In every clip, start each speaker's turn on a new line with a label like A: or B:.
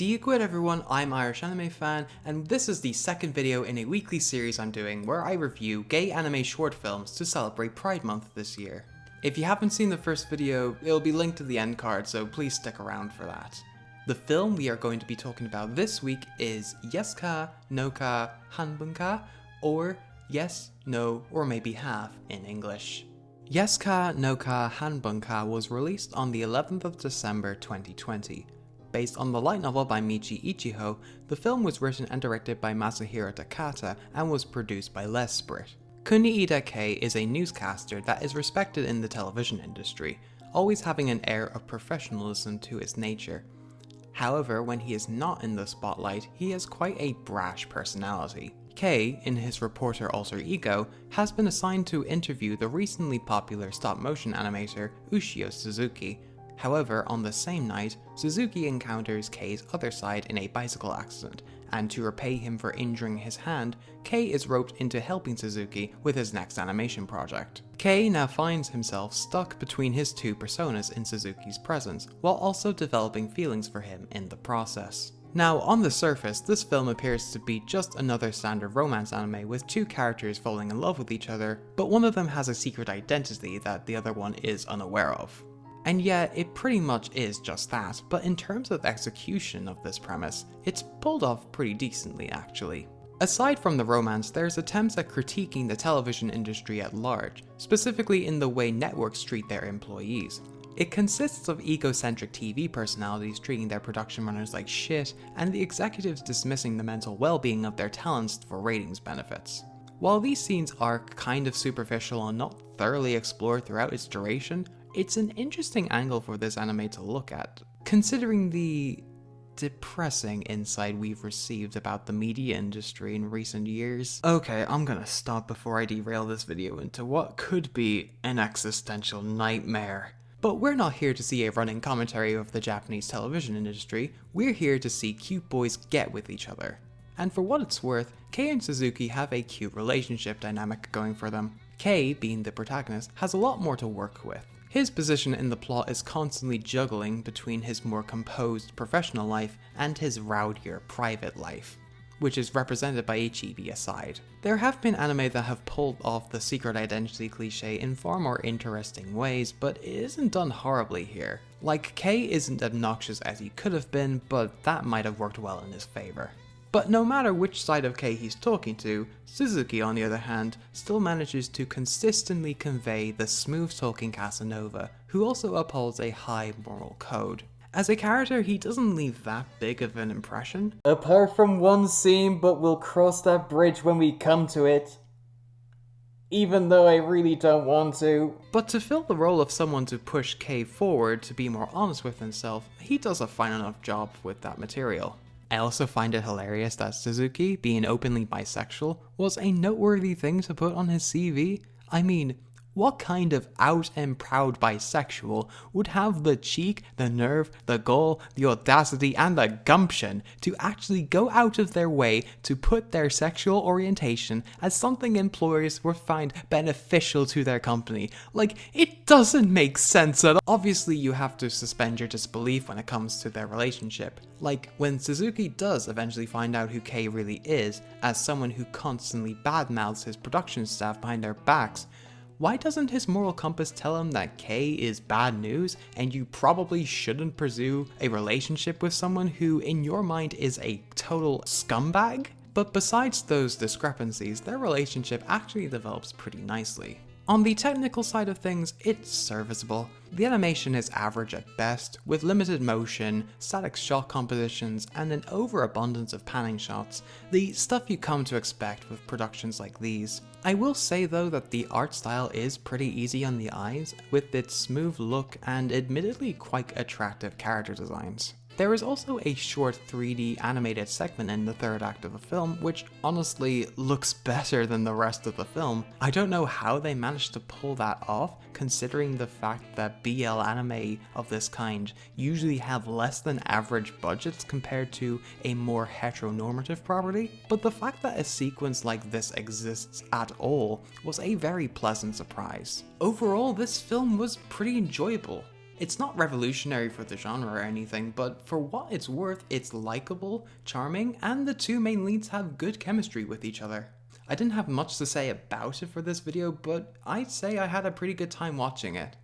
A: Good everyone, I'm IrishAnimeFan, and this is the second video in a weekly series I'm doing where I review gay anime short films to celebrate Pride Month this year. If you haven't seen the first video, it'll be linked to the end card, so please stick around for that. The film we are going to be talking about this week is Yes Ka, No Ka, Hanbun Ka, or Yes, No, or maybe Half in English. Yes Ka, No Ka, Hanbun Ka was released on the 11th of December 2020. Based on the light novel by Michi Ichiho, the film was written and directed by Masahiro Takata and was produced by Lesprit. Kuniida Kei is a newscaster that is respected in the television industry, always having an air of professionalism to his nature. However, when he is not in the spotlight, he has quite a brash personality. Kei, in his reporter alter ego, has been assigned to interview the recently popular stop-motion animator Ushio Suzuki. However, on the same night, Suzuki encounters Kei's other side in a bicycle accident, and to repay him for injuring his hand, Kei is roped into helping Suzuki with his next animation project. Kei now finds himself stuck between his two personas in Suzuki's presence, while also developing feelings for him in the process. Now, on the surface, this film appears to be just another standard romance anime with two characters falling in love with each other, but one of them has a secret identity that the other one is unaware of. And yet, it pretty much is just that, but in terms of execution of this premise, it's pulled off pretty decently actually. Aside from the romance, there's attempts at critiquing the television industry at large, specifically in the way networks treat their employees. It consists of egocentric TV personalities treating their production runners like shit, and the executives dismissing the mental well-being of their talents for ratings benefits. While these scenes are kind of superficial and not thoroughly explored throughout its duration, it's an interesting angle for this anime to look at, considering the depressing insight we've received about the media industry in recent years. Okay, I'm gonna stop before I derail this video into what could be an existential nightmare. But we're not here to see a running commentary of the Japanese television industry, we're here to see cute boys get with each other. And for what it's worth, Kei and Suzuki have a cute relationship dynamic going for them. Kei, being the protagonist, has a lot more to work with. His position in the plot is constantly juggling between his more composed professional life and his rowdier private life, which is represented by a chibi aside. There have been anime that have pulled off the secret identity cliche in far more interesting ways, but it isn't done horribly here. Like, Kei isn't obnoxious as he could have been, but that might have worked well in his favor. But no matter which side of Kei he's talking to, Suzuki, on the other hand, still manages to consistently convey the smooth-talking Casanova, who also upholds a high moral code. As a character, he doesn't leave that big of an impression.
B: Apart from one scene, but we'll cross that bridge when we come to it. Even though I really don't want to.
A: But to fill the role of someone to push Kei forward to be more honest with himself, he does a fine enough job with that material. I also find it hilarious that Suzuki, being openly bisexual, was a noteworthy thing to put on his CV. I mean, what kind of out and proud bisexual would have the cheek, the nerve, the gall, the audacity, and the gumption to actually go out of their way to put their sexual orientation as something employers would find beneficial to their company? Like, it doesn't make sense at all. Obviously, you have to suspend your disbelief when it comes to their relationship. Like, when Suzuki does eventually find out who Kei really is, as someone who constantly badmouths his production staff behind their backs, why doesn't his moral compass tell him that Kei is bad news and you probably shouldn't pursue a relationship with someone who in your mind is a total scumbag? But besides those discrepancies, their relationship actually develops pretty nicely. On the technical side of things, it's serviceable. The animation is average at best, with limited motion, static shot compositions, and an overabundance of panning shots, the stuff you come to expect with productions like these. I will say though that the art style is pretty easy on the eyes, with its smooth look and admittedly quite attractive character designs. There is also a short 3D animated segment in the third act of the film, which honestly looks better than the rest of the film. I don't know how they managed to pull that off, considering the fact that BL anime of this kind usually have less than average budgets compared to a more heteronormative property. But the fact that a sequence like this exists at all was a very pleasant surprise. Overall, this film was pretty enjoyable. It's not revolutionary for the genre or anything, but for what it's worth, it's likable, charming, and the two main leads have good chemistry with each other. I didn't have much to say about it for this video, but I'd say I had a pretty good time watching it.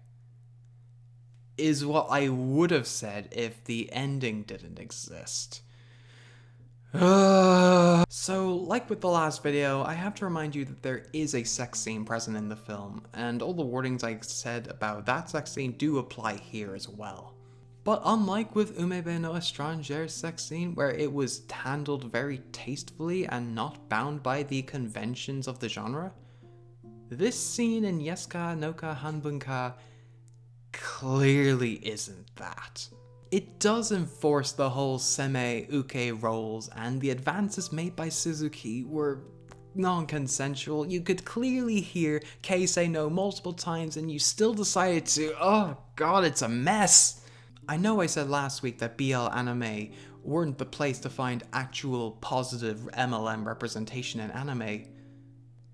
A: Is what I would have said if the ending didn't exist. So, like with the last video, I have to remind you that there is a sex scene present in the film, and all the warnings I said about that sex scene do apply here as well. But unlike with Umebe no Estranger's sex scene, where it was handled very tastefully and not bound by the conventions of the genre, this scene in Yesuka no ka Hanbun ka clearly isn't that. It does enforce the whole seme-uke roles, and the advances made by Suzuki were non-consensual. You could clearly hear Kei say no multiple times and you still decided to. Oh god, it's a mess! I know I said last week that BL anime weren't the place to find actual positive MLM representation in anime,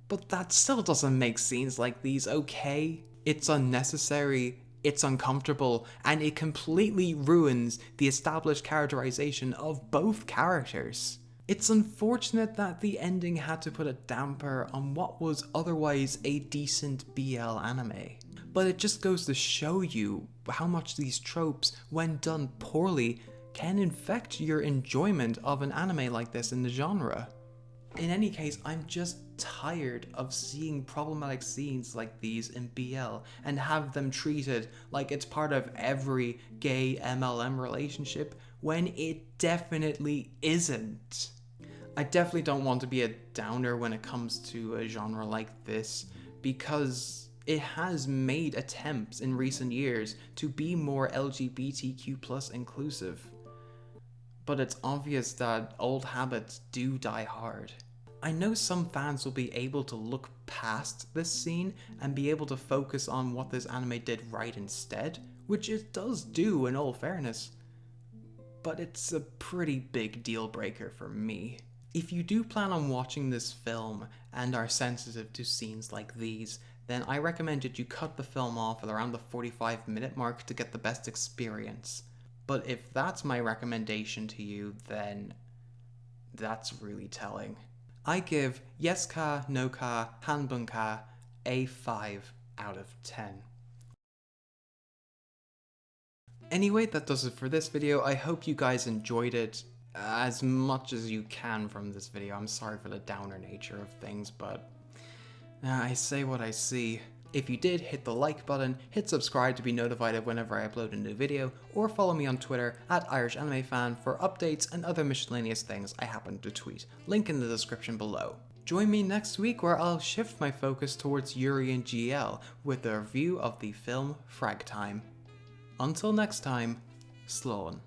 A: but that still doesn't make scenes like these okay. It's unnecessary, it's uncomfortable, and it completely ruins the established characterization of both characters. It's unfortunate that the ending had to put a damper on what was otherwise a decent BL anime. But it just goes to show you how much these tropes, when done poorly, can infect your enjoyment of an anime like this in the genre. In any case, I'm just tired of seeing problematic scenes like these in BL and have them treated like it's part of every gay MLM relationship when it definitely isn't. I definitely don't want to be a downer when it comes to a genre like this, because it has made attempts in recent years to be more LGBTQ+ inclusive. But it's obvious that old habits do die hard. I know some fans will be able to look past this scene and be able to focus on what this anime did right instead, which it does do in all fairness. But it's a pretty big deal breaker for me. If you do plan on watching this film and are sensitive to scenes like these, then I recommend that you cut the film off at around the 45-minute mark to get the best experience. But if that's my recommendation to you, then that's really telling. I give Yesuka no ka Hanbun ka a 5 out of 10. Anyway, that does it for this video. I hope you guys enjoyed it as much as you can from this video. I'm sorry for the downer nature of things, but I say what I see. If you did, hit the like button, hit subscribe to be notified of whenever I upload a new video, or follow me on Twitter at IrishAnimeFan for updates and other miscellaneous things I happen to tweet. Link in the description below. Join me next week where I'll shift my focus towards Yuri and GL with a review of the film Frag Time. Until next time, Slán.